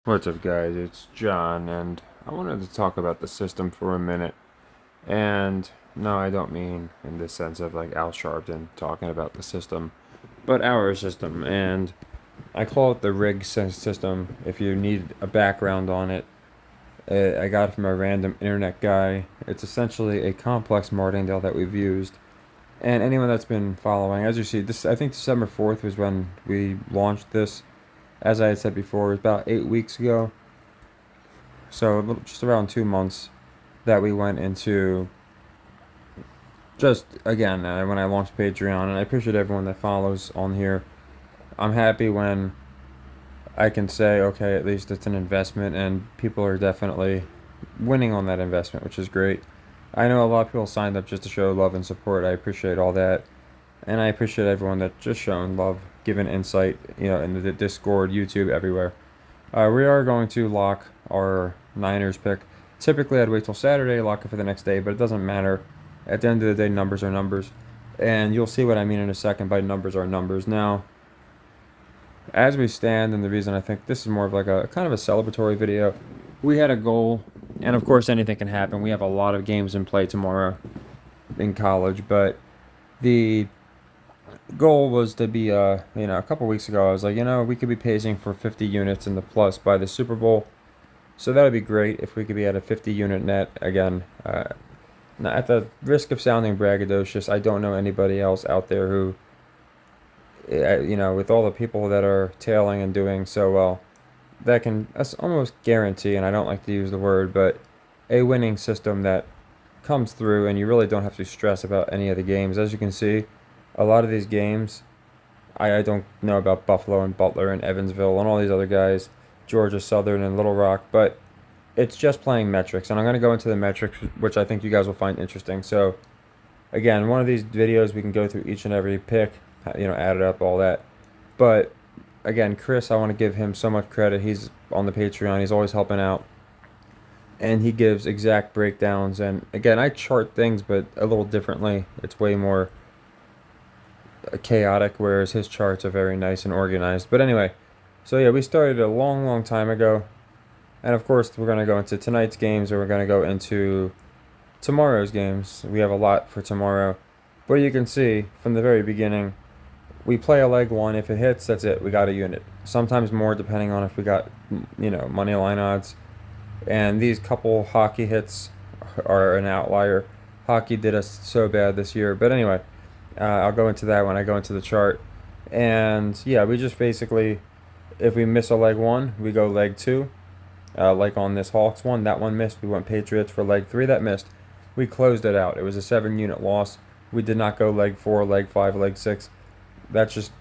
What's up, guys? It's John, and I wanted to talk about the system for a minute. And no, I don't mean in the sense of like Al Sharpton talking about the system, but our system. And I call it the system. If you need a background on it, I got it from a random internet guy. It's essentially a complex martingale that we've used. And anyone that's been following, as you see, this I think December 4th was when we launched this. As I had said before, it was about 8 weeks ago. So just around 2 months that we went into just again when I launched Patreon, and I appreciate everyone that follows on here. I'm happy when I can say, okay, at least it's an investment, and people are definitely winning on that investment, which is great. I know a lot of people signed up just to show love and support. I appreciate all that, and I appreciate everyone that just shown love, given insight, in the Discord, YouTube, everywhere. We are going to lock our Niners pick. Typically, I'd wait till Saturday, lock it for the next day, but it doesn't matter. At the end of the day, numbers are numbers. And you'll see what I mean in a second by numbers are numbers. Now, as we stand, and the reason I think this is more of like a kind of a celebratory video, we had a goal, and of course, anything can happen. We have a lot of games in play tomorrow in college, but the goal was to be, a couple weeks ago, I was like, we could be pacing for 50 units in the plus by the Super Bowl. So that would be great if we could be at a 50 unit net again. Now, at the risk of sounding braggadocious, I don't know anybody else out there who, with all the people that are tailing and doing so well, that's almost guarantee, and I don't like to use the word, but a winning system that comes through and you really don't have to stress about any of the games. As you can see, a lot of these games, I don't know about Buffalo and Butler and Evansville and all these other guys, Georgia Southern and Little Rock, but it's just playing metrics. And I'm going to go into the metrics, which I think you guys will find interesting. So, again, one of these videos, we can go through each and every pick, add it up, all that. But, again, Chris, I want to give him so much credit. He's on the Patreon, he's always helping out. And he gives exact breakdowns. And, again, I chart things, but a little differently. It's way more chaotic, whereas his charts are very nice and organized. But anyway, so yeah, we started a long, long time ago. And of course, we're going to go into tonight's games, or we're going to go into tomorrow's games. We have a lot for tomorrow. But you can see from the very beginning, we play a leg one. If it hits, that's it. We got a unit. Sometimes more, depending on if we got, money line odds. And these couple hockey hits are an outlier. Hockey did us so bad this year. But anyway, I'll go into that when I go into the chart. And yeah, we just basically, if we miss a leg one, we go leg two. Like on this Hawks one, that one missed. We went Patriots for leg three, that missed. We closed it out. It was a 7 unit loss. We did not go leg four, leg five, leg six. That's just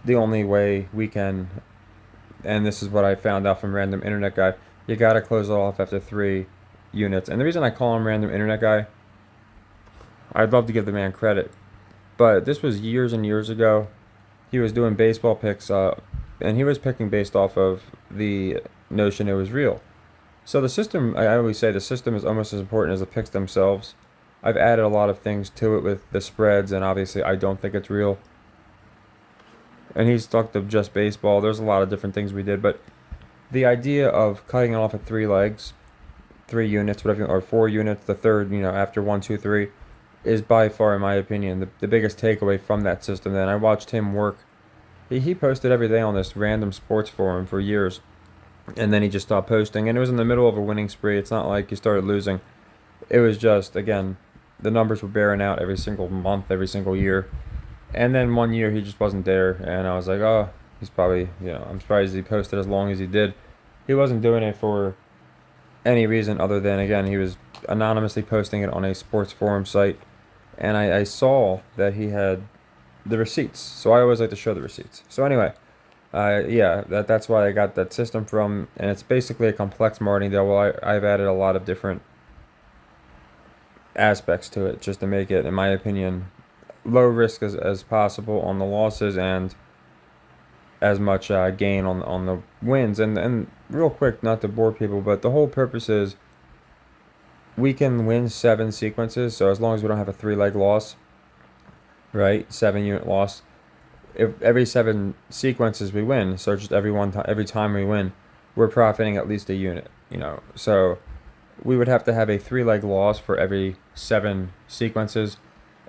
the only way we can. And this is what I found out from random internet guy. You got to close it off after 3 units. And the reason I call him random internet guy, I'd love to give the man credit, but this was years and years ago. He was doing baseball picks, and he was picking based off of the notion it was real. So the system, I always say the system is almost as important as the picks themselves. I've added a lot of things to it with the spreads, and obviously I don't think it's real. And he's stuck to just baseball. There's a lot of different things we did, but the idea of cutting it off at 3 legs, 3 units, whatever, or 4 units, the third, after one, two, three, is by far, in my opinion, the biggest takeaway from that system. Then I watched him work. He posted every day on this random sports forum for years, and then he just stopped posting. And it was in the middle of a winning spree. It's not like he started losing. It was just, again, the numbers were bearing out every single month, every single year. And then one year he just wasn't there, and I was like, oh, he's probably, I'm surprised he posted as long as he did. He wasn't doing it for any reason other than, again, he was anonymously posting it on a sports forum site. And I saw that he had the receipts, so I always like to show the receipts. So anyway, yeah, that's why I got that system from, and it's basically a complex martingale. Well, I've added a lot of different aspects to it just to make it, in my opinion, low risk as possible on the losses and as much gain on the wins. And real quick, not to bore people, but the whole purpose is we can win 7 sequences. So as long as we don't have a 3 leg loss, right? 7 unit loss. If every 7 sequences we win, so just every time we win, we're profiting at least a unit, you know. So we would have to have a 3-leg loss for every 7 sequences.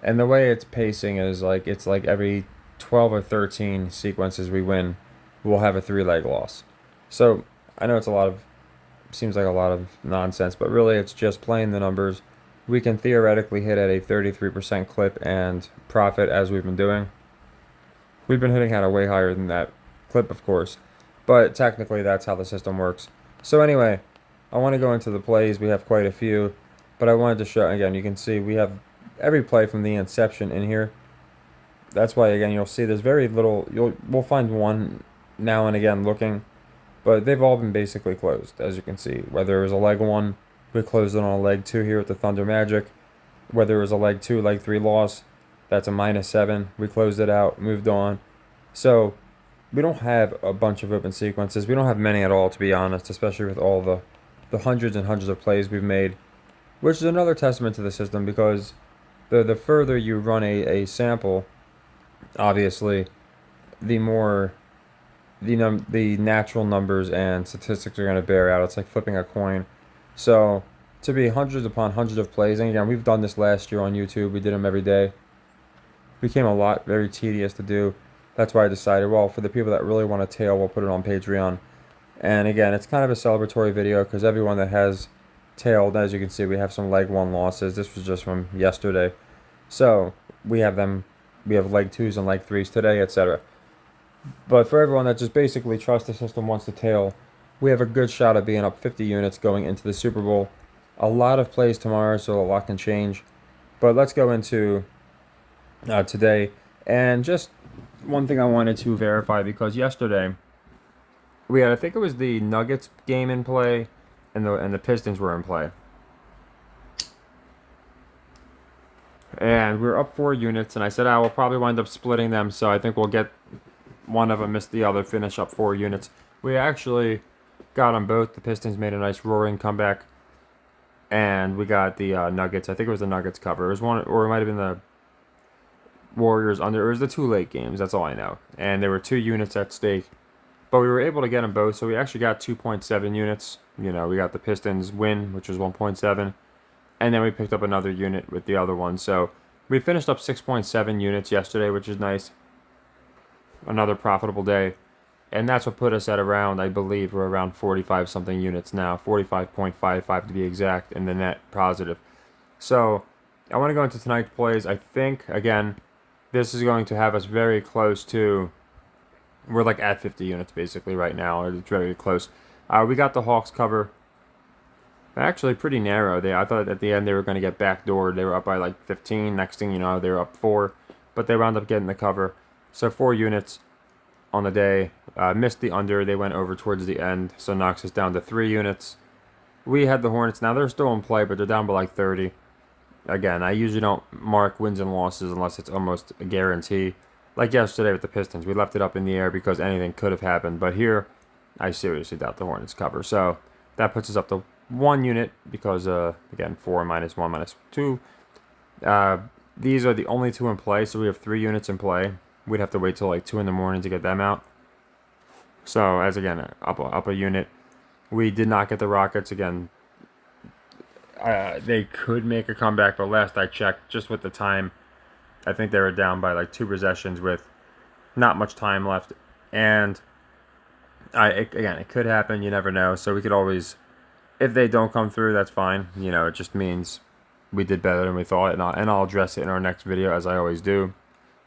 And the way it's pacing is like it's like every 12 or 13 sequences we win, we'll have a 3-leg loss. So I know it's a lot of seems like a lot of nonsense, but really it's just playing the numbers. We can theoretically hit at a 33% clip and profit as we've been doing. We've been hitting at a way higher than that clip, of course, but technically that's how the system works. So anyway, I want to go into the plays. We have quite a few, but I wanted to show again. You can see we have every play from the inception in here. That's why again you'll see there's very little. We'll find one now and again looking, but they've all been basically closed, as you can see. Whether it was a leg 1, we closed it on a leg 2 here with the Thunder Magic. Whether it was a leg 2, leg 3 loss, that's a -7. We closed it out, moved on. So we don't have a bunch of open sequences. We don't have many at all, to be honest, especially with all the hundreds and hundreds of plays we've made, which is another testament to the system because the further you run a sample, obviously, the more the natural numbers and statistics are going to bear out. It's like flipping a coin. So to be hundreds upon hundreds of plays, and again, we've done this last year on YouTube. We did them every day. Became a lot very tedious to do. That's why I decided, well, for the people that really want to tail, we'll put it on Patreon. And again, it's kind of a celebratory video because everyone that has tailed, as you can see, we have some leg 1 losses. This was just from yesterday. So we have them. We have leg 2s and leg 3s today, etc. But for everyone that just basically trusts the system, wants to tail, we have a good shot at being up 50 units going into the Super Bowl. A lot of plays tomorrow, so a lot can change. But let's go into today. And just one thing I wanted to verify, because yesterday we had, I think it was the Nuggets game in play, and the Pistons were in play. And we were up 4 units, and I said I will probably wind up splitting them, so I think we'll get one of them, miss the other, finish up 4 units. We actually got them both. The Pistons made a nice roaring comeback, and we got the Nuggets. I think it was the Nuggets cover. It was one, or it might have been the Warriors under. It was the 2 late games. That's all I know. And there were 2 units at stake, but we were able to get them both. So we actually got 2.7 units. You know, we got the Pistons win, which was 1.7, and then we picked up another unit with the other one. So we finished up 6.7 units yesterday, which is nice. Another profitable day, and that's what put us at around, I believe, we're around 45 something units now, 45.55 to be exact, in the net positive. So I want to go into tonight's plays. I think again this is going to have us very close to, we're like at 50 units basically right now. It's very close. We got the Hawks cover, actually pretty narrow. I thought at the end they were going to get backdoored. They were up by like 15. Next thing you know, they were up 4, but they wound up getting the cover. So 4 units on the day. Missed the under. They went over towards the end, so knocks us down to 3 units. We had the Hornets. Now they're still in play, but they're down by like 30. Again, I usually don't mark wins and losses unless it's almost a guarantee. Like yesterday with the Pistons, we left it up in the air because anything could have happened. But here, I seriously doubt the Hornets cover. So that puts us up to 1 unit because, again, 4 minus 1 minus 2. These are the only 2 in play, so we have 3 units in play. We'd have to wait till like 2 in the morning to get them out. So as again, up a unit. We did not get the Rockets again. They could make a comeback, but last I checked, just with the time, I think they were down by like 2 possessions with not much time left. And again, it could happen. You never know. So we could always, if they don't come through, that's fine. You know, it just means we did better than we thought, and I'll address it in our next video as I always do.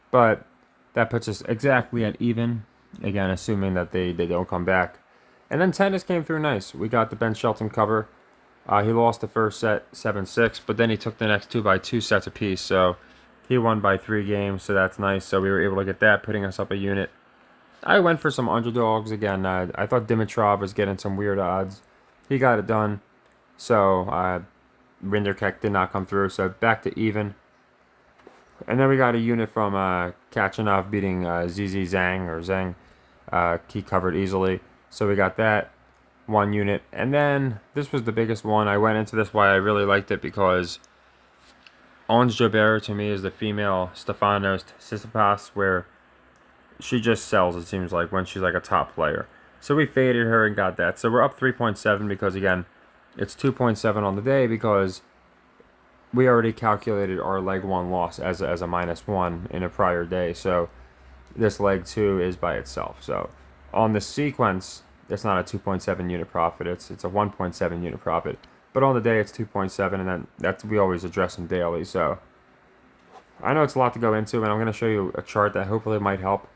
But that puts us exactly at even, again, assuming that they don't come back. And then tennis came through nice. We got the Ben Shelton cover. He lost the first set 7-6, but then he took the next 2 by 2 sets apiece. So he won by 3 games, so that's nice. So we were able to get that, putting us up a unit. I went for some underdogs again. I thought Dimitrov was getting some weird odds. He got it done. So Rinderkek did not come through. So back to even. And then we got a unit from Kachanov beating ZZ Zhang. He covered easily. So we got that 1 unit. And then this was the biggest one. I went into this why I really liked it because Ons Jabeur to me is the female Stefanos Tsitsipas, where she just sells, it seems like, when she's like a top player. So we faded her and got that. So we're up 3.7 because, again, it's 2.7 on the day because we already calculated our leg 1 loss as a -1 in a prior day. So this leg 2 is by itself. So on the sequence, it's not a 2.7 unit profit. It's a 1.7 unit profit. But on the day, it's 2.7, and then we always address them daily. So I know it's a lot to go into, and I'm going to show you a chart that hopefully might help.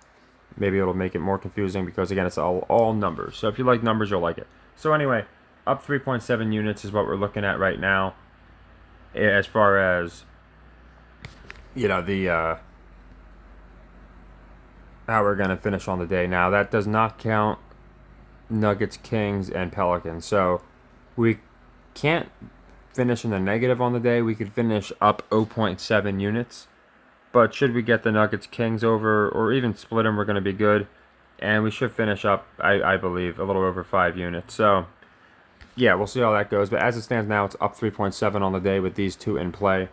Maybe it'll make it more confusing because, again, it's all numbers. So if you like numbers, you'll like it. So anyway, up 3.7 units is what we're looking at right now. As far as, the how we're going to finish on the day. Now, that does not count Nuggets, Kings, and Pelicans. So we can't finish in the negative on the day. We could finish up 0.7 units. But should we get the Nuggets, Kings over, or even split them, we're going to be good. And we should finish up, I believe, a little over 5 units. So, yeah, we'll see how that goes. But as it stands now, it's up 3.7 on the day with these two in play.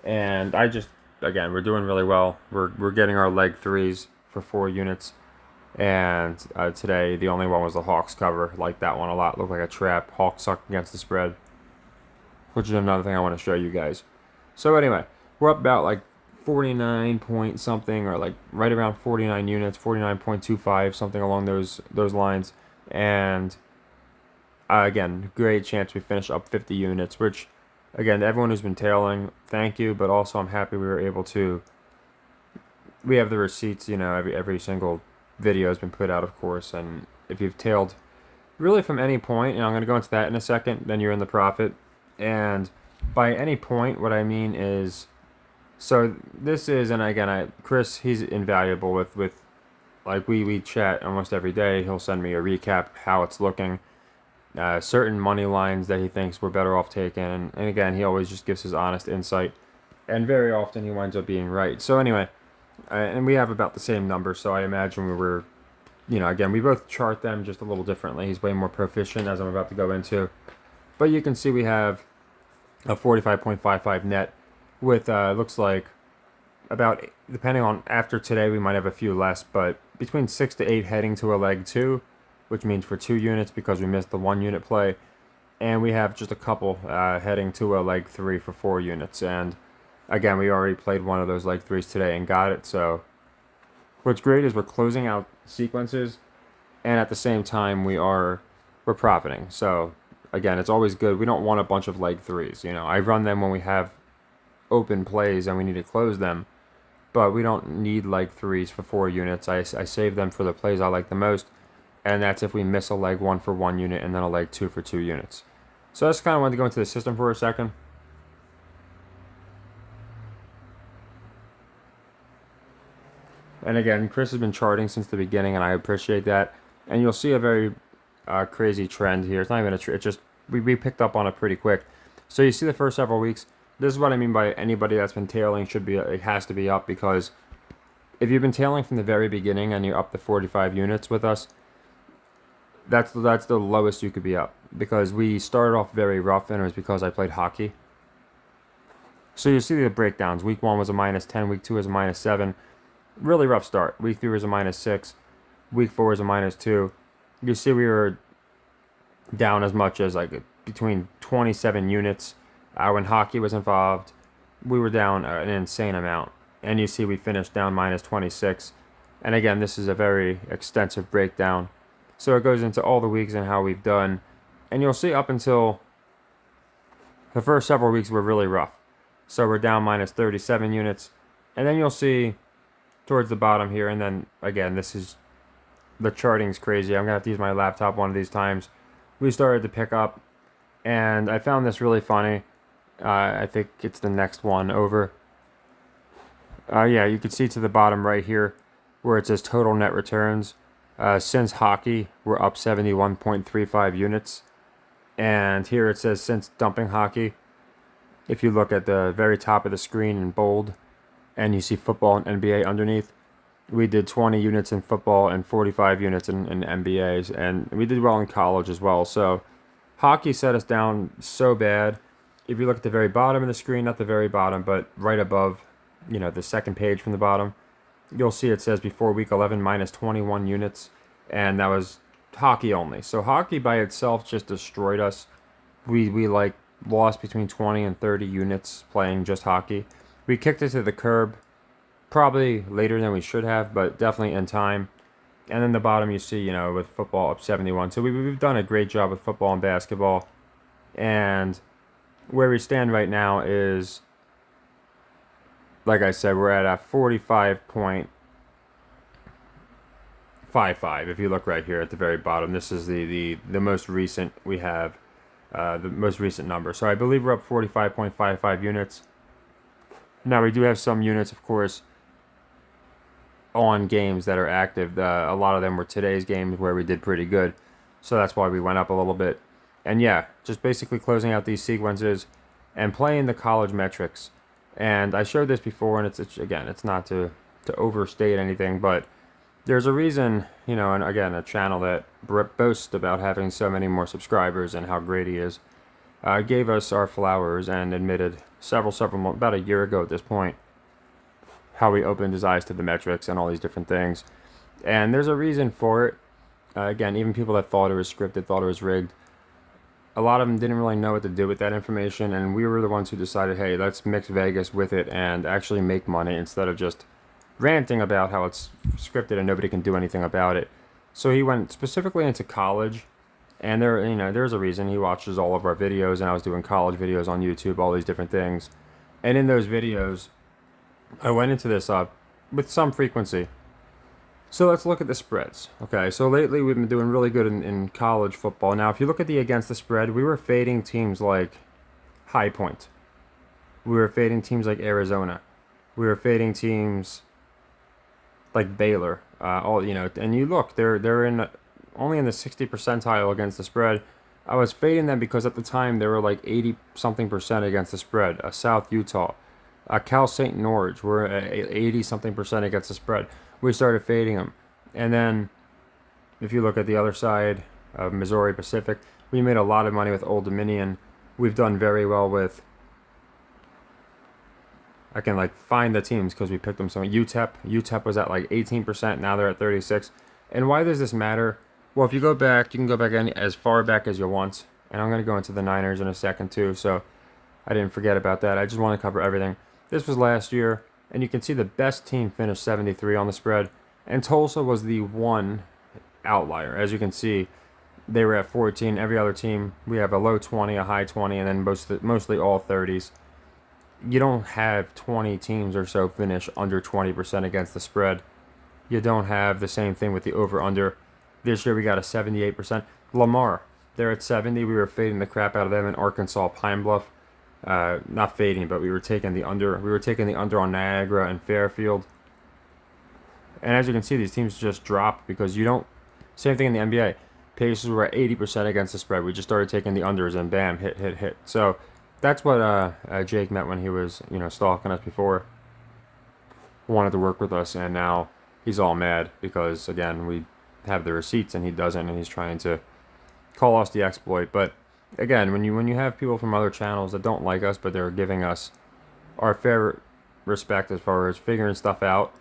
And again, we're doing really well. We're getting our leg 3s for 4 units. And today, the only one was the Hawks cover. Like that one a lot. Looked like a trap. Hawks sucked against the spread. Which is another thing I want to show you guys. So anyway, we're up about like 49 point something, or like right around 49 units, 49.25, something along those lines. And again, great chance we finish up 50 units, which, again, everyone who's been tailing, thank you, but also I'm happy we were able to. We have the receipts, every single video has been put out, of course, and if you've tailed really from any point, and I'm going to go into that in a second, then you're in the profit. And by any point, what I mean is, so this is, and again, Chris, he's invaluable with like we chat almost every day. He'll send me a recap how it's looking, certain money lines that he thinks we're better off taking, and again, he always just gives his honest insight, and very often he winds up being right. So anyway, and we have about the same number, so I imagine we were, again, we both chart them just a little differently. He's way more proficient, as I'm about to go into, but you can see we have a 45.55 net with looks like about, depending on after today, we might have a few less, but between 6 to 8 heading to a leg 2, which means for 2 units because we missed the 1 unit play, and we have just a couple heading to a leg 3 for 4 units. And again, we already played one of those leg 3s today and got it. So what's great is we're closing out sequences, and at the same time we're profiting. So again, it's always good. We don't want a bunch of leg 3s. I run them when we have open plays and we need to close them, but we don't need leg 3s for 4 units. I save them for the plays I like the most, and that's if we miss a leg 1 for 1 unit and then a leg 2 for 2 units. So I just kind of wanted to go into the system for a second. And again, Chris has been charting since the beginning, and I appreciate that. And you'll see a very crazy trend here. It's not even a trend. It's just we picked up on it pretty quick. So you see the first several weeks. This is what I mean by anybody that's been tailing it has to be up, because if you've been tailing from the very beginning and you're up to 45 units with us, that's the lowest you could be up, because we started off very rough, and it was because I played hockey. So you see the breakdowns. Week 1 was a -10. Week 2 was a -7. Really rough start. Week 3 was a -6. Week 4 was a -2. You see we were down as much as like between 27 units. When hockey was involved, we were down an insane amount. And you see we finished down -26. And again, this is a very extensive breakdown. So it goes into all the weeks and how we've done. And you'll see up until the first several weeks were really rough. So we're down -37 units. And then you'll see towards the bottom here, and then again, the charting's crazy. I'm going to have to use my laptop one of these times. We started to pick up, and I found this really funny. I think it's the next one over. Yeah, you can see to the bottom right here where it says total net returns. Since hockey, we're up 71.35 units. And here it says since dumping hockey. If you look at the very top of the screen in bold, and you see football and NBA underneath, we did 20 units in football and 45 units in NBAs. And we did well in college as well. So hockey set us down so bad. If you look at the very bottom of the screen, not the very bottom, but right above, the second page from the bottom, you'll see it says before week 11 -21 units, and that was hockey only. So hockey by itself just destroyed us. We like lost between 20 and 30 units playing just hockey. We kicked it to the curb, probably later than we should have, but definitely in time. And then the bottom you see, with football up 71. So we've done a great job with football and basketball. And where we stand right now is, like I said, we're at a 45.55. If you look right here at the very bottom, this is the most recent we have, the most recent number. So I believe we're up 45.55 units. Now we do have some units, of course, on games that are active. A lot of them were today's games where we did pretty good. So that's why we went up a little bit. And yeah, just basically closing out these sequences and playing the college metrics. And I showed this before, and it's not to overstate anything, but there's a reason, and again, a channel that boasts about having so many more subscribers and how great he is, gave us our flowers and admitted about a year ago at this point, how we opened his eyes to the metrics and all these different things. And there's a reason for it. Again, even people that thought it was scripted, thought it was rigged, a lot of them didn't really know what to do with that information, and we were the ones who decided, hey, let's mix Vegas with it and actually make money instead of just ranting about how it's scripted and nobody can do anything about it. So he went specifically into college, and there's a reason. He watches all of our videos, and I was doing college videos on YouTube, all these different things. And in those videos, I went into this with some frequency. So let's look at the spreads. Okay, so lately we've been doing really good in college football. Now, if you look at the against the spread, we were fading teams like High Point. We were fading teams like Arizona. We were fading teams like Baylor. And you look, they're only in the 60 percentile against the spread. I was fading them because at the time they were like 80 something percent against the spread. South Utah, Cal St. Norge were at 80 something percent against the spread. We started fading them. And then if you look at the other side of Missouri Pacific, we made a lot of money with Old Dominion. We've done very well with, I can find the teams because we picked them. So UTEP was at 18%. Now they're at 36. And why does this matter? Well, if you go back, you can go back as far back as you want. And I'm going to go into the Niners in a second too. So I didn't forget about that. I just want to cover everything. This was last year. And you can see the best team finished 73 on the spread. And Tulsa was the one outlier. As you can see, they were at 14. Every other team, we have a low 20, a high 20, and then mostly all 30s. You don't have 20 teams or so finish under 20% against the spread. You don't have the same thing with the over-under. This year we got a 78%. Lamar, they're at 70. We were fading the crap out of them in Arkansas, Pine Bluff. Not fading, but we were taking the under. We were taking the under on Niagara and Fairfield. And as you can see, these teams just dropped because you don't. Same thing in the NBA. Pacers were at 80% against the spread. We just started taking the unders and bam, hit. So that's what Jake meant when he was stalking us before. Wanted to work with us, and now he's all mad because again we have the receipts and he doesn't, and he's trying to call us the exploit, but. Again, when you have people from other channels that don't like us, but they're giving us our fair respect as far as figuring stuff out,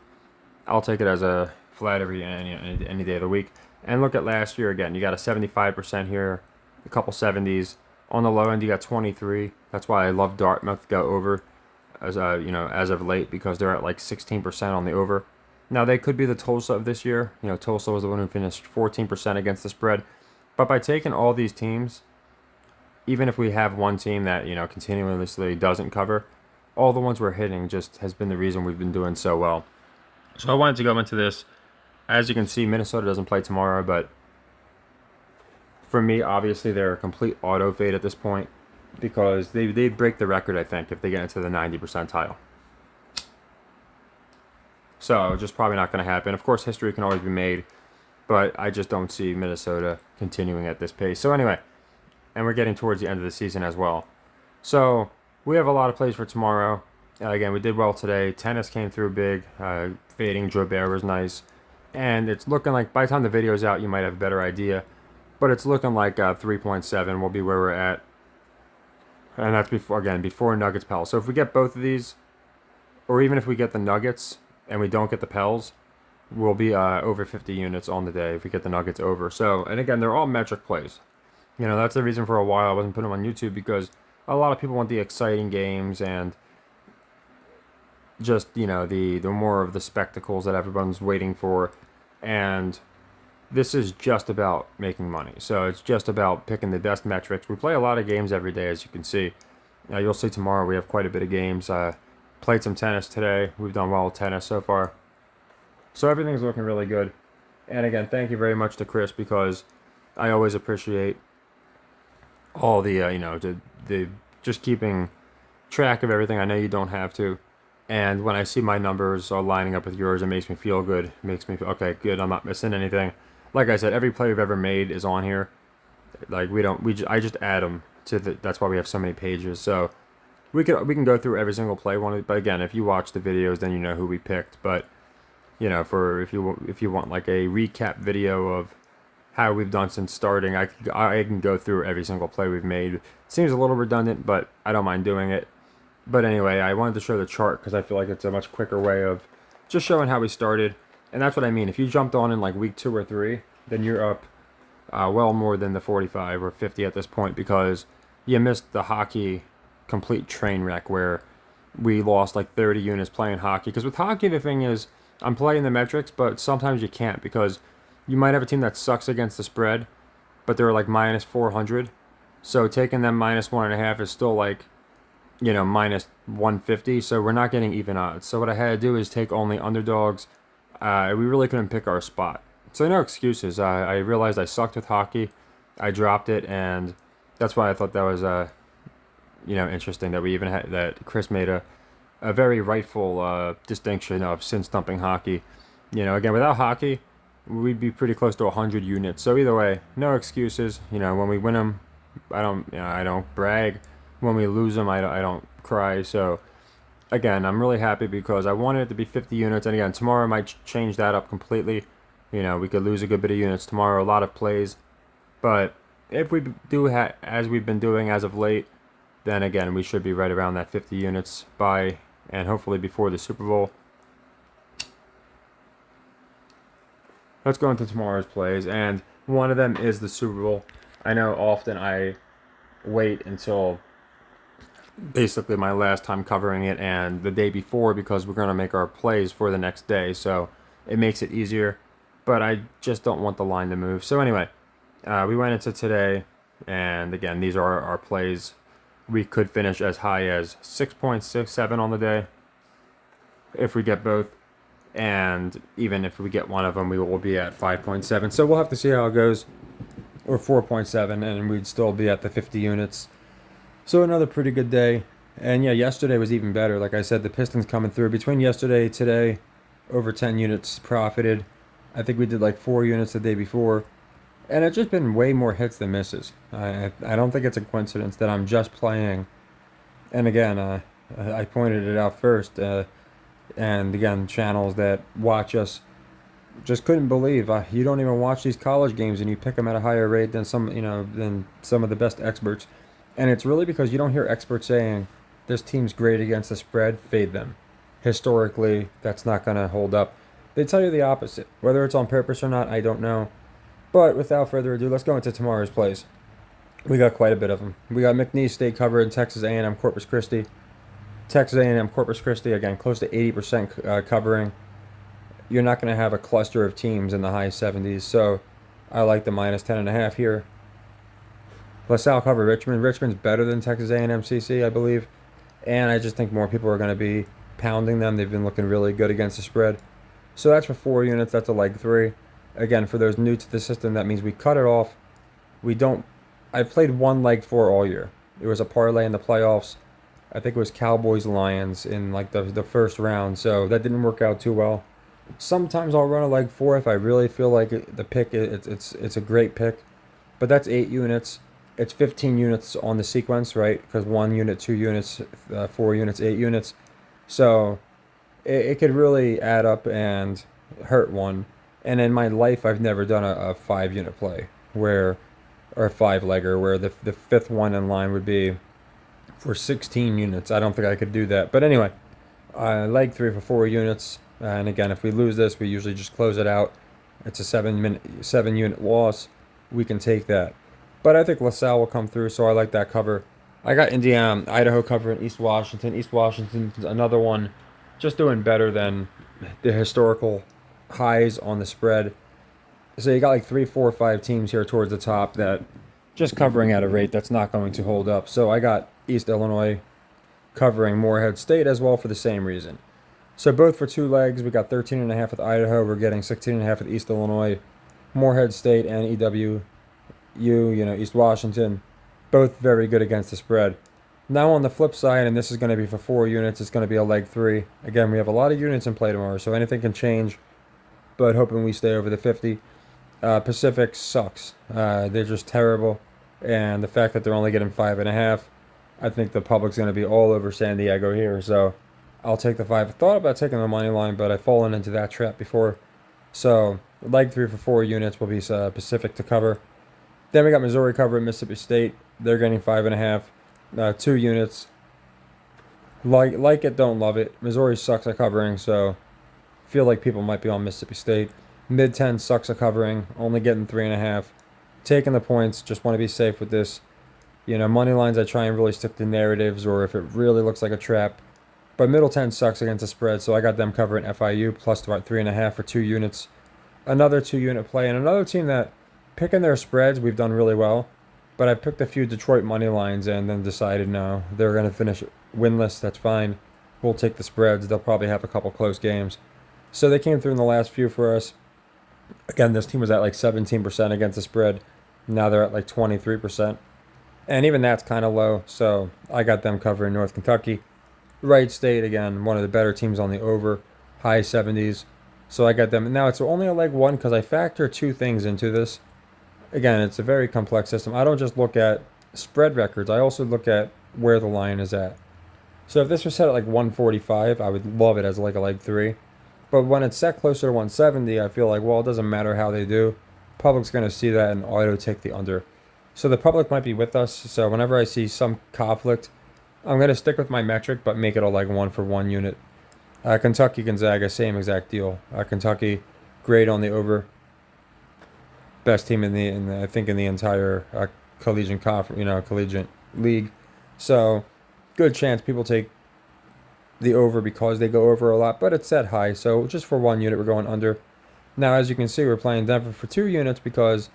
I'll take it as a flattery any day of the week. And look at last year again. You got a 75% here, a couple 70s. On the low end, you got 23. That's why I love Dartmouth go over as of late because they're at 16% on the over. Now they could be the Tulsa of this year. Tulsa was the one who finished 14% against the spread. But by taking all these teams, even if we have one team that, continuously doesn't cover, all the ones we're hitting just has been the reason we've been doing so well. So I wanted to go into this. As you can see, Minnesota doesn't play tomorrow, but for me, obviously, they're a complete auto fade at this point because they break the record, I think, if they get into the 90 percentile. So just probably not going to happen. Of course, history can always be made, but I just don't see Minnesota continuing at this pace. So anyway, and we're getting towards the end of the season as well. So we have a lot of plays for tomorrow. Again, we did well today. Tennis came through big. Fading Joe Bear was nice. And it's looking like by the time the video's out, you might have a better idea. But it's looking like 3.7 will be where we're at. And that's before Nuggets Pels. So if we get both of these, or even if we get the Nuggets and we don't get the Pels, will be over 50 units on the day if we get the Nuggets over. So, and again, they're all metric plays. You know, that's the reason for a while I wasn't putting them on YouTube, because a lot of people want the exciting games and just, you know, the more of the spectacles that everyone's waiting for. And this is just about making money. So it's just about picking the best metrics. We play a lot of games every day, as you can see. You'll see tomorrow we have quite a bit of games. Played some tennis today. We've done well with tennis so far. So everything's looking really good. And again, thank you very much to Chris, because I always appreciate all the, the just keeping track of everything. I know you don't have to. And when I see my numbers are lining up with yours, it makes me feel good. It makes me feel, okay, good, I'm not missing anything. Like I said, every play we've ever made is on here. Like I just add them to that's why we have so many pages. So we can go through every single play one. But again, if you watch the videos, then you know who we picked. But you know, for if you want like a recap video of how we've done since starting, I can go through every single play we've made. Seems a little redundant, but I don't mind doing it. But anyway, I wanted to show the chart because I feel like it's a much quicker way of just showing how we started. And that's what I mean. If you jumped on in like week 2 or 3, then you're up well more than the 45 or 50 at this point, because you missed the hockey complete train wreck where we lost like 30 units playing hockey. Because with hockey, the thing is, I'm playing the metrics, but sometimes you can't, because you might have a team that sucks against the spread, but they're like minus 400. So taking them minus 1.5 is still like, you know, minus 150. So we're not getting even odds. So what I had to do is take only underdogs. We really couldn't pick our spot. So no excuses. I realized I sucked with hockey. I dropped it, and that's why I thought that was interesting that we even had that Chris made a very rightful distinction of sin stumping hockey. You know, again, without hockey, we'd be pretty close to 100 units. So either way, no excuses. You know, when we win them, I don't brag. When we lose them, I don't cry. So again, I'm really happy because I wanted it to be 50 units. And again, tomorrow I might change that up completely. You know, we could lose a good bit of units tomorrow, a lot of plays. But if we do as we've been doing as of late, then again, we should be right around that 50 units by, and hopefully before the Super Bowl. Let's go into tomorrow's plays, and one of them is the Super Bowl. I know often I wait until basically my last time covering it and the day before, because we're going to make our plays for the next day, so it makes it easier, but I just don't want the line to move. So anyway, we went into today, and again, these are our plays. We could finish as high as 6.67 on the day if we get both. And even if we get one of them, we will be at 5.7. So we'll have to see how it goes. Or 4.7, and we'd still be at the 50 units. So another pretty good day. And yeah, yesterday was even better. Like I said, the Pistons coming through. Between yesterday and today, over 10 units profited. I think we did like 4 units the day before. And it's just been way more hits than misses. I don't think it's a coincidence that I'm just playing. And again, I pointed it out first. And again, channels that watch us just couldn't believe you don't even watch these college games and you pick them at a higher rate than some of the best experts. And it's really because you don't hear experts saying this team's great against the spread, fade them. Historically, that's not going to hold up. They tell you the opposite. Whether it's on purpose or not, I don't know. But without further ado, let's go into tomorrow's plays. We got quite a bit of them. We got McNeese State covered in Texas A&M Corpus Christi. Texas A&M Corpus Christi, again, close to 80% covering. You're not going to have a cluster of teams in the high 70s, so I like the minus 10.5 here. LaSalle cover Richmond. Richmond's better than Texas A&M CC, I believe, and I just think more people are going to be pounding them. They've been looking really good against the spread. So that's for 4 units. That's a leg 3. Again, for those new to the system, that means we cut it off. I played 1 leg 4 all year. It was a parlay in the playoffs. I think it was Cowboys-Lions in like the first round, so that didn't work out too well. Sometimes I'll run a leg 4 if I really feel like the pick it's a great pick, but that's 8 units. It's 15 units on the sequence, right? Because 1 unit, 2 units, 4 units, 8 units. So it could really add up and hurt one. And in my life, I've never done a 5-unit play or a 5-legger where the 5th one in line would be for 16 units. I don't think I could do that. But anyway, leg 3 for 4 units. And again, if we lose this, we usually just close it out. It's a 7 unit loss. We can take that. But I think LaSalle will come through, so I like that cover. I got Indiana, Idaho covering East Washington. East Washington's another one, just doing better than the historical highs on the spread. So you got like 3, 4, 5 teams here towards the top that just covering at a rate that's not going to hold up. So I got East Illinois covering Morehead State as well for the same reason. So both for 2 legs, we got 13.5 with Idaho. We're getting 16.5 with East Illinois, Morehead State, and EWU. East Washington, both very good against the spread. Now on the flip side, and this is going to be for 4 units, it's going to be a leg 3. Again, we have a lot of units in play tomorrow, so anything can change. But hoping we stay over the 50. Pacific sucks. They're just terrible, and the fact that they're only getting 5.5, I think the public's going to be all over San Diego here. So I'll take the 5. I thought about taking the money line, but I've fallen into that trap before. So leg 3 for 4 units will be Pacific to cover. Then we got Missouri covering Mississippi State. They're getting 5.5, 2 units. Like it, don't love it. Missouri sucks at covering, so feel like people might be on Mississippi State. Mid-10 sucks at covering, only getting 3.5. Taking the points, just want to be safe with this. Money lines, I try and really stick to narratives or if it really looks like a trap. But middle 10 sucks against the spread, so I got them covering FIU plus about 3.5 for 2 units. Another 2-unit play, and another team that picking their spreads, we've done really well. But I picked a few Detroit money lines and then decided no, they're going to finish winless. That's fine. We'll take the spreads. They'll probably have a couple close games. So they came through in the last few for us. Again, this team was at like 17% against the spread. Now they're at like 23%. And even that's kind of low. So I got them covering North Kentucky. Wright State, again, one of the better teams on the over. High 70s. So I got them. Now it's only a leg 1 because I factor 2 things into this. Again, it's a very complex system. I don't just look at spread records. I also look at where the line is at. So if this was set at like 145, I would love it as like a leg 3. But when it's set closer to 170, I feel like, well, it doesn't matter how they do. Public's going to see that and auto take the under. So the public might be with us. So whenever I see some conflict, I'm going to stick with my metric, but make it a leg 1 for 1 unit. Kentucky, Gonzaga, same exact deal. Kentucky, great on the over. Best team in the I think in the entire collegiate collegiate league. So good chance people take the over because they go over a lot, but it's set high. So just for 1 unit, we're going under. Now, as you can see, we're playing Denver for 2 units because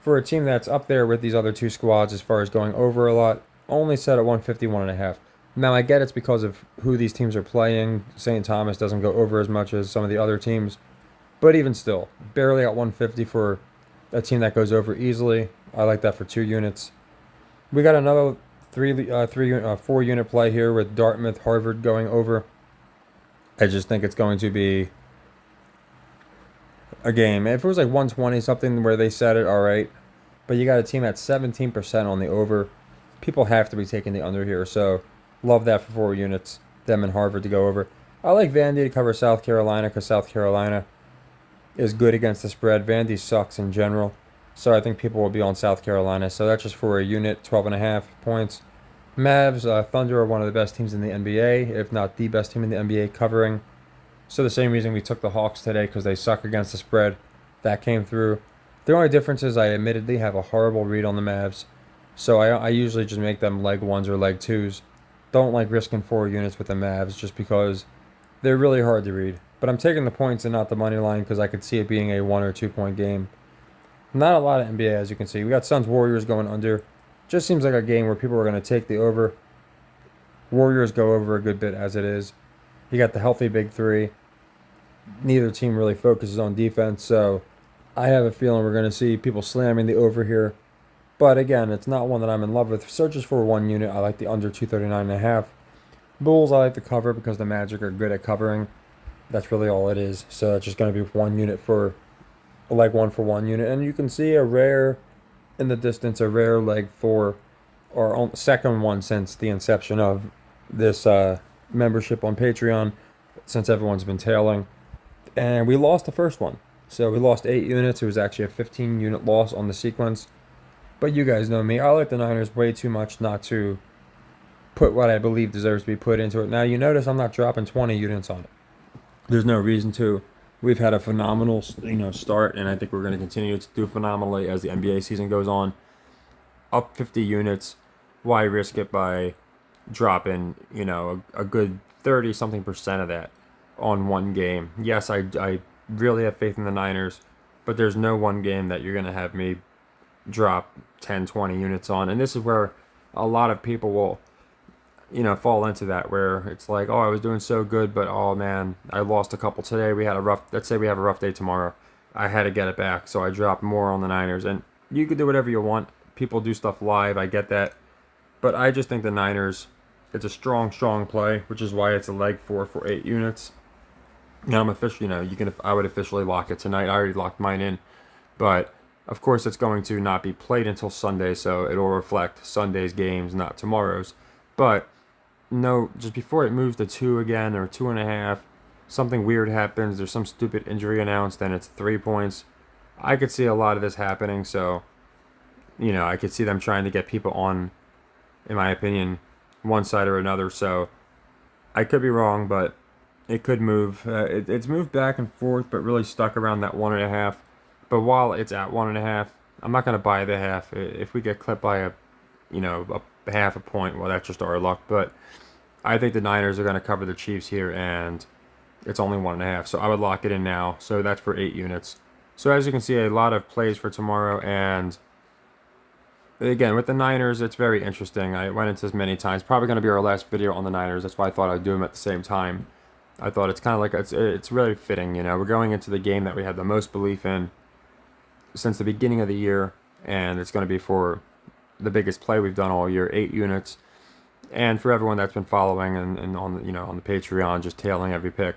for a team that's up there with these other 2 squads as far as going over a lot, only set at 151.5. Now, I get it's because of who these teams are playing. St. Thomas doesn't go over as much as some of the other teams, but even still, barely at 150 for a team that goes over easily. I like that for 2 units. We got another 4 unit play here with Dartmouth, Harvard going over. I just think it's going to be a game. If it was like 120 something where they said it, all right. But you got a team at 17% on the over. People have to be taking the under here. So love that for 4 units. Them and Harvard to go over. I like Vandy to cover South Carolina because South Carolina is good against the spread. Vandy sucks in general. So I think people will be on South Carolina. So that's just for a unit, 12.5 points. Mavs, Thunder are one of the best teams in the NBA, if not the best team in the NBA covering. So the same reason we took the Hawks today because they suck against the spread. That came through. The only difference is I admittedly have a horrible read on the Mavs. So I usually just make them leg 1s or leg 2s. Don't like risking 4 units with the Mavs just because they're really hard to read. But I'm taking the points and not the money line because I could see it being a 1 or 2 point game. Not a lot of NBA, as you can see. We got Suns Warriors going under. Just seems like a game where people are going to take the over. Warriors go over a good bit as it is. You got the healthy big 3. Neither team really focuses on defense, so I have a feeling we're going to see people slamming the over here. But again, it's not one that I'm in love with. So just for 1 unit, I like the under 239.5. Bulls, I like the cover because the Magic are good at covering. That's really all it is. So it's just going to be 1 unit for a leg 1 for 1 unit. And you can see a rare, in the distance, a rare leg 4, or second one since the inception of this membership on Patreon, since everyone's been tailing. And we lost the first one. So we lost 8 units. It was actually a 15 unit loss on the sequence. But you guys know me. I like the Niners way too much not to put what I believe deserves to be put into it. Now, you notice I'm not dropping 20 units on it. There's no reason to. We've had a phenomenal, start, and I think we're going to continue to do phenomenally as the NBA season goes on. Up 50 units, why risk it by dropping, a good 30 something percent of that on one game? Yes, I really have faith in the Niners, but there's no one game that you're going to have me drop 10, 20 units on. And this is where a lot of people will, fall into that, where it's like, oh, I was doing so good, but oh man, I lost a couple today. Let's say we have a rough day tomorrow. I had to get it back, so I dropped more on the Niners. And you could do whatever you want. People do stuff live, I get that. But I just think the Niners, it's a strong, strong play, which is why it's a leg 4 for 8 units. Now I'm officially, I would officially lock it tonight. I already locked mine in, but of course it's going to not be played until Sunday, so it'll reflect Sunday's games, not tomorrow's. But no, just before it moves to 2 again or 2.5, something weird happens. There's some stupid injury announced, and it's 3 points. I could see a lot of this happening, so I could see them trying to get people on, in my opinion, one side or another. So I could be wrong, but it could move. It's moved back and forth, but really stuck around that 1.5. But while it's at 1.5, I'm not going to buy the half. If we get clipped by a half a point, well, that's just our luck. But I think the Niners are going to cover the Chiefs here, and it's only 1.5. So I would lock it in now. So that's for 8 units. So as you can see, a lot of plays for tomorrow, and again, with the Niners, it's very interesting. I went into this many times. Probably going to be our last video on the Niners. That's why I thought I'd do them at the same time. I thought it's kind of like, it's really fitting, We're going into the game that we had the most belief in since the beginning of the year, and it's going to be for the biggest play we've done all year, 8 units. And for everyone that's been following and on on the Patreon, just tailing every pick.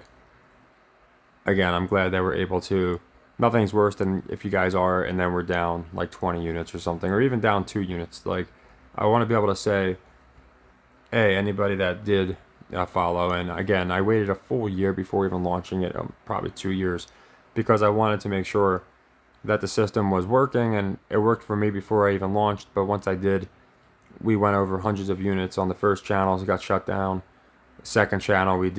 Again, I'm glad that we're able to. Nothing's worse than if you guys are, and then we're down like 20 units or something, or even down 2 units. Like, I want to be able to say, hey, anybody that did follow, and again, I waited a full year before even launching it, probably 2 years, because I wanted to make sure that the system was working, and it worked for me before I even launched. But once I did, we went over hundreds of units on the first channels. It got shut down. Second channel, we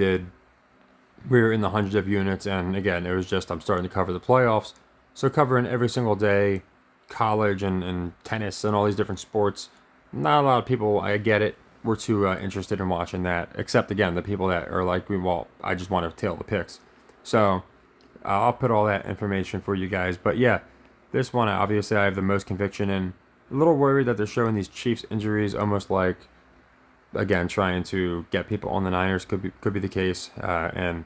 were in the hundreds of units, and again, it was just, I'm starting to cover the playoffs, so covering every single day, college and tennis and all these different sports. Not a lot of people, I get it, were too interested in watching that, except again the people that are like, well, I just want to tail the picks. So I'll put all that information for you guys. But yeah, this one obviously I have the most conviction in. A little worried that they're showing these Chiefs injuries, almost like, again, trying to get people on the Niners. Could be the case, and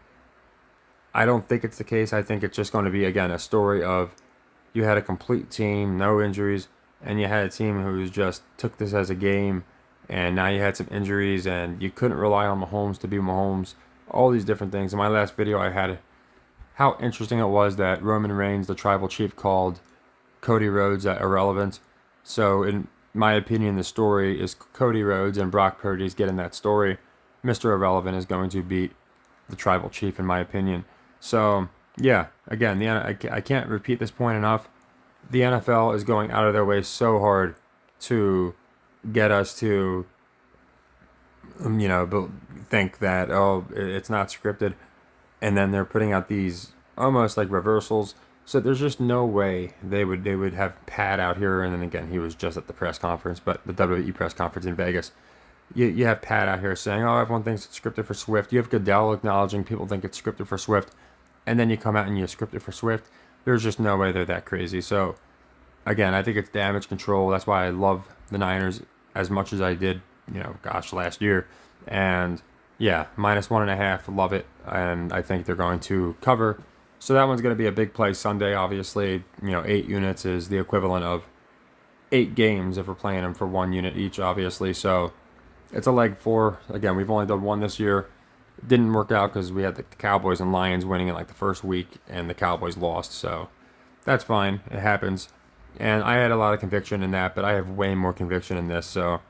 I don't think it's the case. I think it's just going to be, again, a story of you had a complete team, no injuries, and you had a team who just took this as a game, and now you had some injuries, and you couldn't rely on Mahomes to be Mahomes. All these different things. In my last video, I had how interesting it was that Roman Reigns, the tribal chief, called Cody Rhodes irrelevant. So in my opinion, the story is Cody Rhodes, and Brock Purdy's getting that story. Mr. Irrelevant is going to beat the tribal chief, in my opinion. So yeah, again, I can't repeat this point enough. The NFL is going out of their way so hard to get us to, think that, oh, it's not scripted, and then they're putting out these almost like reversals. So there's just no way they would have Pat out here, and then again, he was just at the press conference, but the WWE press conference in Vegas. You have Pat out here saying, oh, everyone thinks it's scripted for Swift. You have Goodell acknowledging people think it's scripted for Swift, and then you come out and you script it for Swift. There's just no way they're that crazy. So again, I think it's damage control. That's why I love the Niners as much as I did, last year. And yeah, -1.5, love it, and I think they're going to cover. So that one's going to be a big play Sunday, obviously. 8 units is the equivalent of 8 games if we're playing them for 1 unit each, obviously. So it's a leg 4. Again, we've only done 1 this year. It didn't work out because we had the Cowboys and Lions winning in like the first week, and the Cowboys lost. So that's fine. It happens. And I had a lot of conviction in that, but I have way more conviction in this. So,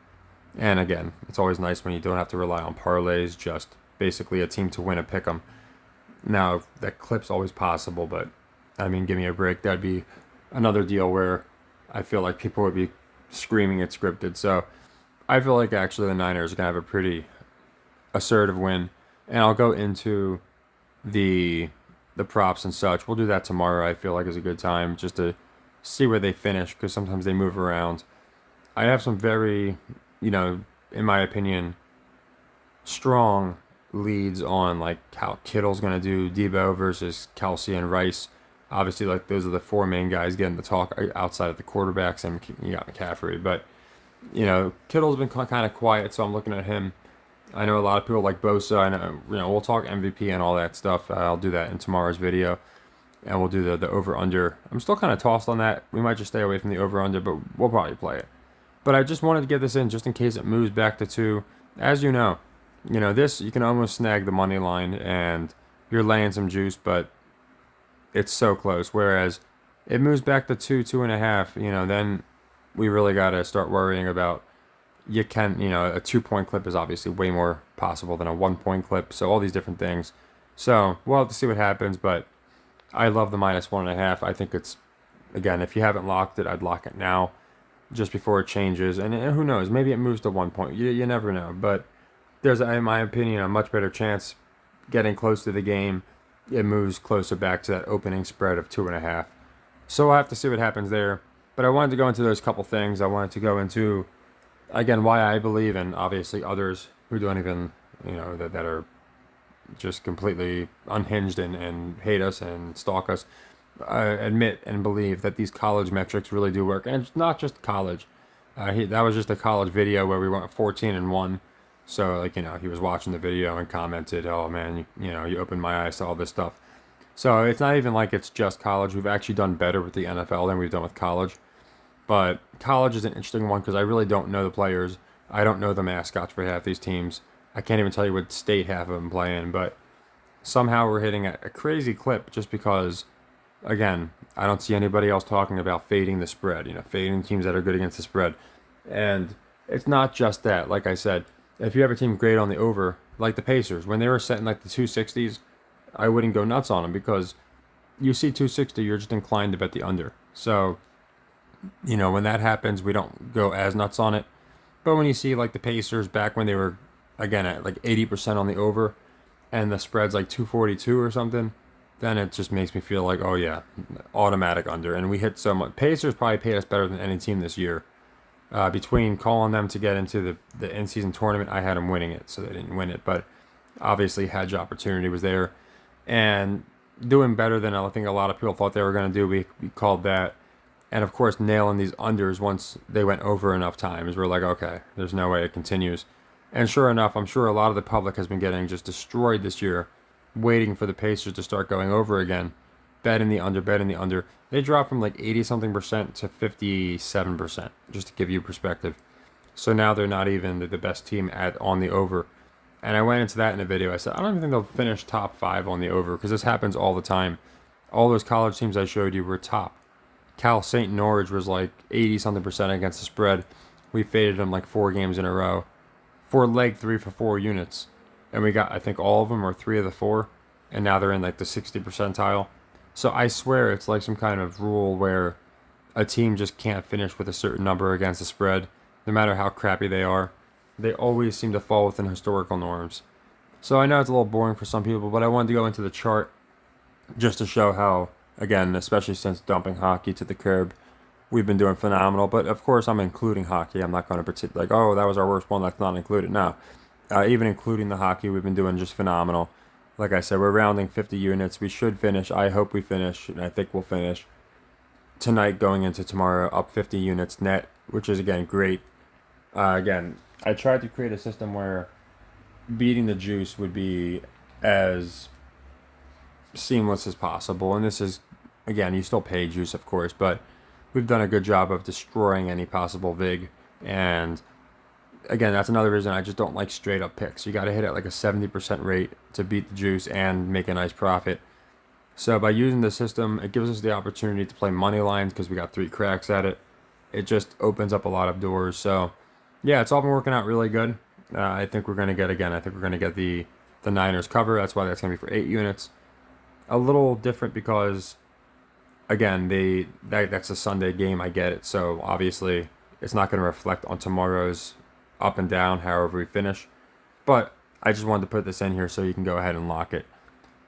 and again, it's always nice when you don't have to rely on parlays, just basically a team to win a pick 'em. Now, that clip's always possible, but, I mean, give me a break. That'd be another deal where I feel like people would be screaming it's scripted. So, I feel like actually the Niners are going to have a pretty assertive win. And I'll go into the the props and such. We'll do that tomorrow. I feel like is a good time just to see where they finish because sometimes they move around. I have some very, in my opinion, strong leads on like how Kittle's gonna do, Debo versus Kelsey and Rice. Obviously, like those are the four main guys getting the talk outside of the quarterbacks, and you got McCaffrey. But Kittle's been kind of quiet, so I'm looking at him. I know a lot of people like Bosa. I know, we'll talk MVP and all that stuff. I'll do that in tomorrow's video, and we'll do the over under. I'm still kind of tossed on that. We might just stay away from the over under, but we'll probably play it. But I just wanted to get this in just in case it moves back to 2. As this you can almost snag the money line and you're laying some juice, but it's so close. Whereas it moves back to 2, 2.5, then we really got to start worrying about a 2-point clip is obviously way more possible than a 1-point clip. So all these different things. So we'll have to see what happens, but I love the -1.5. I think it's, again, if you haven't locked it, I'd lock it now just before it changes. And who knows, maybe it moves to 1 point. You never know. But there's, in my opinion, a much better chance getting close to the game. It moves closer back to that opening spread of 2.5. So we'll have to see what happens there. But I wanted to go into those couple things. I wanted to go into, again, why I believe, and obviously others who don't even, that are just completely unhinged and hate us and stalk us, admit and believe that these college metrics really do work. And it's not just college. That was just a college video where we went 14-1. So, he was watching the video and commented, "Oh man, you opened my eyes to all this stuff." So it's not even like it's just college. We've actually done better with the NFL than we've done with college. But college is an interesting one because I really don't know the players. I don't know the mascots for half these teams. I can't even tell you what state half of them play in. But somehow we're hitting a crazy clip just because, again, I don't see anybody else talking about fading the spread, fading teams that are good against the spread. And it's not just that. Like I said, if you have a team great on the over, like the Pacers, when they were setting like the 260s, I wouldn't go nuts on them because you see 260, you're just inclined to bet the under. So, when that happens, we don't go as nuts on it. But when you see like the Pacers back when they were, again, at like 80% on the over and the spread's like 242 or something, then it just makes me feel like, oh yeah, automatic under. And we hit so much. Pacers probably paid us better than any team this year. Between calling them to get into the in-season tournament, I had them winning it, so they didn't win it. But obviously, hedge opportunity was there. And doing better than I think a lot of people thought they were going to do, we called that. And of course, nailing these unders once they went over enough times. We're like, okay, there's no way it continues. And sure enough, I'm sure a lot of the public has been getting just destroyed this year, waiting for the Pacers to start going over again. betting the under, betting the under. They dropped from like 80-something% to 57%, just to give you perspective. So now they're not even the best team on the over. And I went into that in a video. I said, I don't even think they'll finish top 5 on the over, because this happens all the time. All those college teams I showed you were top. Cal State Norwich was like 80-something% against the spread. We faded them like 4 games in a row. For leg 3 for 4 units. And we got, I think, all of them or 3 of the 4. And now they're in like the 60 percentile. So I swear it's like some kind of rule where a team just can't finish with a certain number against the spread, no matter how crappy they are. They always seem to fall within historical norms. So I know it's a little boring for some people, but I wanted to go into the chart just to show how, again, especially since dumping hockey to the curb, we've been doing phenomenal. But of course, I'm including hockey. I'm not going to pretend like, oh, that was our worst one, let's not include it. No. Even including the hockey, we've been doing just phenomenal. Like I said, we're rounding 50 units. We should finish. I hope we finish, and I think we'll finish tonight going into tomorrow up 50 units net, which is, again, great. Again, I tried to create a system where beating the juice would be as seamless as possible. And this is, again, you still pay juice, of course, but we've done a good job of destroying any possible vig. And again, that's another reason I just don't like straight up picks. You got to hit at like a 70% rate to beat the juice and make a nice profit. So by using the system, it gives us the opportunity to play money lines because we got 3 cracks at it. It just opens up a lot of doors. So yeah, it's all been working out really good. I think we're going to get, again, I think we're going to get the Niners cover. That's why that's going to be for 8 units. A little different because, again, that's a Sunday game. I get it. So obviously it's not going to reflect on tomorrow's up and down, however we finish. But I just wanted to put this in here so you can go ahead and lock it.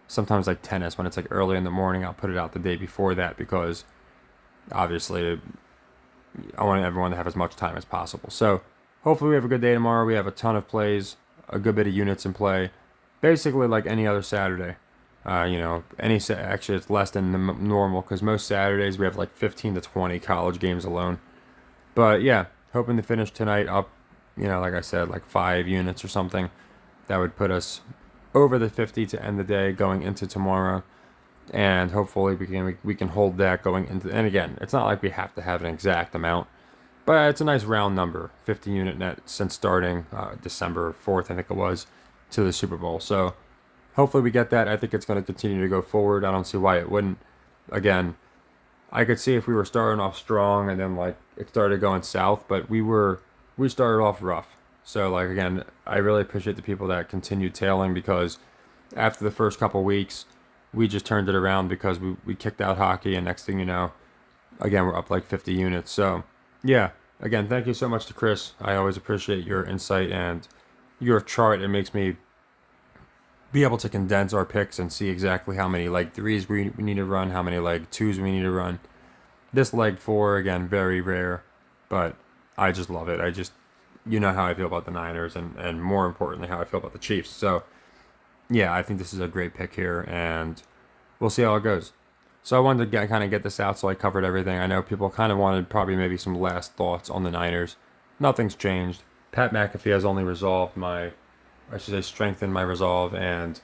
Sometimes like tennis, when it's like early in the morning, I'll put it out the day before that because obviously I want everyone to have as much time as possible. So hopefully we have a good day tomorrow. We have a ton of plays, a good bit of units in play, basically like any other Saturday. Actually it's less than the normal because most Saturdays we have like 15 to 20 college games alone. But yeah, hoping to finish tonight up, like I said, like 5 units or something. That would put us over the 50 to end the day going into tomorrow. And hopefully we can hold that going into. And again, it's not like we have to have an exact amount, but it's a nice round number, 50 unit net since starting December 4th, I think it was, to the Super Bowl. So hopefully we get that. I think it's going to continue to go forward. I don't see why it wouldn't. Again, I could see if we were starting off strong and then like it started going south, but we started off rough. So like again, I really appreciate the people that continued tailing because after the first couple weeks, we just turned it around because we kicked out hockey and next thing you know, again we're up like 50 units. So yeah, again, thank you so much to Chris. I always appreciate your insight and your chart. It makes me be able to condense our picks and see exactly how many leg threes we need to run, how many leg twos we need to run. This leg four, again, very rare, but I just love it. You know how I feel about the Niners and more importantly, how I feel about the Chiefs. So, yeah, I think this is a great pick here, and we'll see how it goes. So I wanted to kind of get this out so I covered everything. I know people kind of wanted probably maybe some last thoughts on the Niners. Nothing's changed. Pat McAfee has only strengthened my resolve, and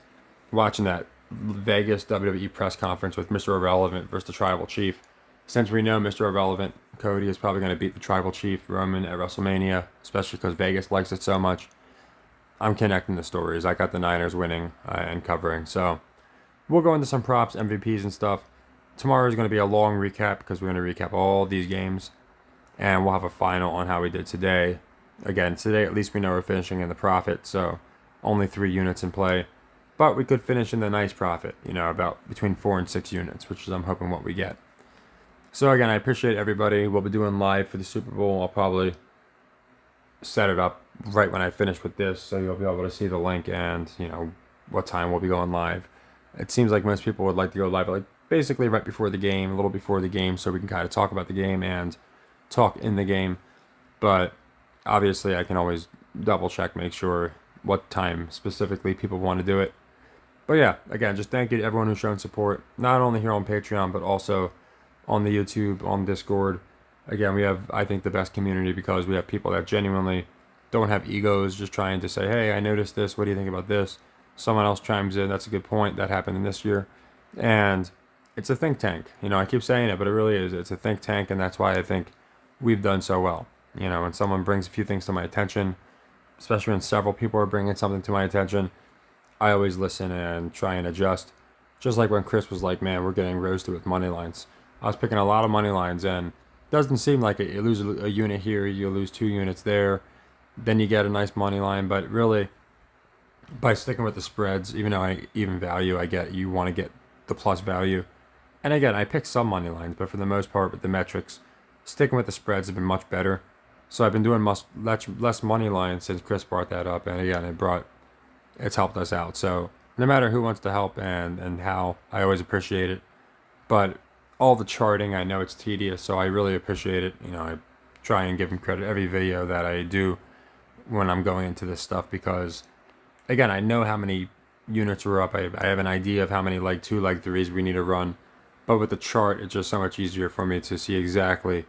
watching that Vegas WWE press conference with Mr. Irrelevant versus the Tribal Chief. Since we know Mr. Irrelevant, Cody is probably going to beat the Tribal Chief, Roman, at WrestleMania, especially because Vegas likes it so much. I'm connecting the stories. I got the Niners winning and covering. So we'll go into some props, MVPs, and stuff. Tomorrow is going to be a long recap because we're going to recap all these games. And we'll have a final on how we did today. Again, today at least we know we're finishing in the profit. So only 3 units in play. But we could finish in the nice profit, about between 4 and 6 units, which is I'm hoping what we get. So again, I appreciate everybody. We'll be doing live for the Super Bowl. I'll probably set it up right when I finish with this, so you'll be able to see the link and what time we'll be going live. It seems like most people would like to go live, like basically right before the game, a little before the game, so we can kind of talk about the game and talk in the game. But obviously, I can always double check, make sure what time specifically people want to do it. But yeah, again, just thank you to everyone who's shown support, not only here on Patreon, but also on the YouTube, on Discord. Again, we have, I think, the best community because we have people that genuinely don't have egos, just trying to say, hey, I noticed this, what do you think about this? Someone else chimes in, that's a good point, that happened in this year. And it's a think tank. I keep saying it, but it really is. It's a think tank, and that's why I think we've done so well. When someone brings a few things to my attention, especially when several people are bringing something to my attention, I always listen and try and adjust. Just like when Chris was like, man, we're getting roasted with money lines. I was picking a lot of money lines, and it doesn't seem like it. You lose a unit here, you lose 2 units there, then you get a nice money line. But really, by sticking with the spreads, even though I even value, I get you want to get the plus value. And again, I pick some money lines, but for the most part, with the metrics, sticking with the spreads has been much better. So I've been doing less money lines since Chris brought that up, and again, it's helped us out. So no matter who wants to help and how, I always appreciate it. But all the charting, I know it's tedious, so I really appreciate it. I try and give him credit every video that I do when I'm going into this stuff because, again, I know how many units are up. I have an idea of how many leg 2, leg 3s we need to run. But with the chart, it's just so much easier for me to see exactly.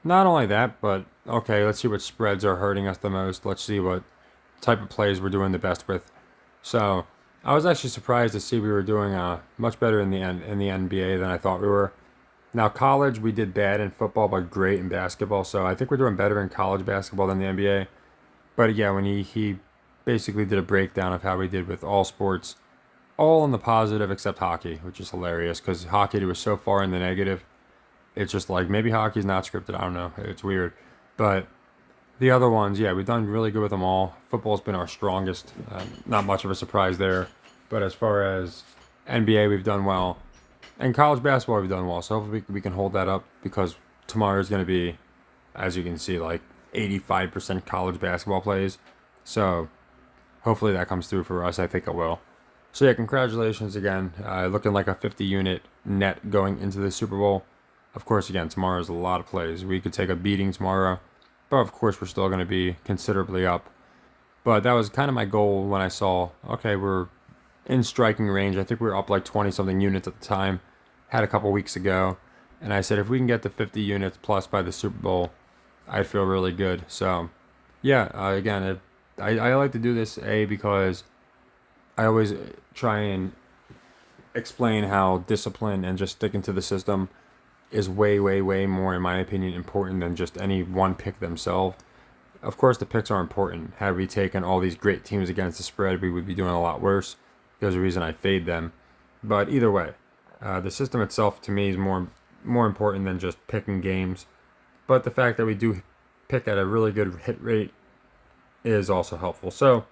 Not only that, but okay, let's see what spreads are hurting us the most. Let's see what type of plays we're doing the best with. So I was actually surprised to see we were doing much better in the NBA than I thought we were. Now, college, we did bad in football, but great in basketball. So I think we're doing better in college basketball than the NBA. But yeah, when he basically did a breakdown of how we did with all sports, all in the positive except hockey, which is hilarious because hockey was so far in the negative. It's just like maybe hockey's not scripted. I don't know. It's weird. But the other ones, yeah, we've done really good with them all. Football's been our strongest. Not much of a surprise there. But as far as NBA, we've done well. And college basketball, we've done well. So hopefully we can hold that up because tomorrow is going to be, as you can see, like 85% college basketball plays. So hopefully that comes through for us. I think it will. So yeah, congratulations again. Looking like a 50 unit net going into the Super Bowl. Of course, again, tomorrow's a lot of plays. We could take a beating tomorrow, but of course, we're still going to be considerably up. But that was kind of my goal when I saw, okay, we're in striking range. I think we were up like 20 something units at the time, had a couple weeks ago. And I said, if we can get to 50 units plus by the Super Bowl, I'd feel really good. So, yeah, again, I like to do this, because I always try and explain how discipline and just sticking to the system is way, way, way more, in my opinion, important than just any one pick themselves. Of course, the picks are important. Had we taken all these great teams against the spread, we would be doing a lot worse. There's a reason I fade them. But either way, the system itself to me is more important than just picking games. But the fact that we do pick at a really good hit rate is also helpful. So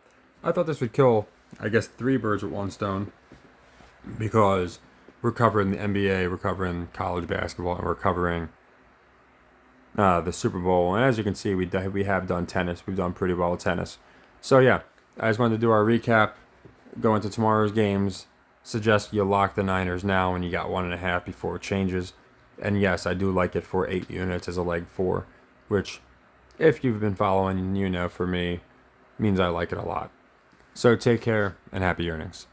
I thought this would kill, I guess, three birds with one stone, because we're covering the NBA, we're covering college basketball, and we're covering the Super Bowl. And as you can see, we have done tennis. We've done pretty well with tennis. So yeah, I just wanted to do our recap, go into tomorrow's games. Suggest you lock the Niners now when you got 1.5 before it changes. And yes, I do like it for 8 units as a leg 4, which, if you've been following, for me, means I like it a lot. So take care and happy earnings.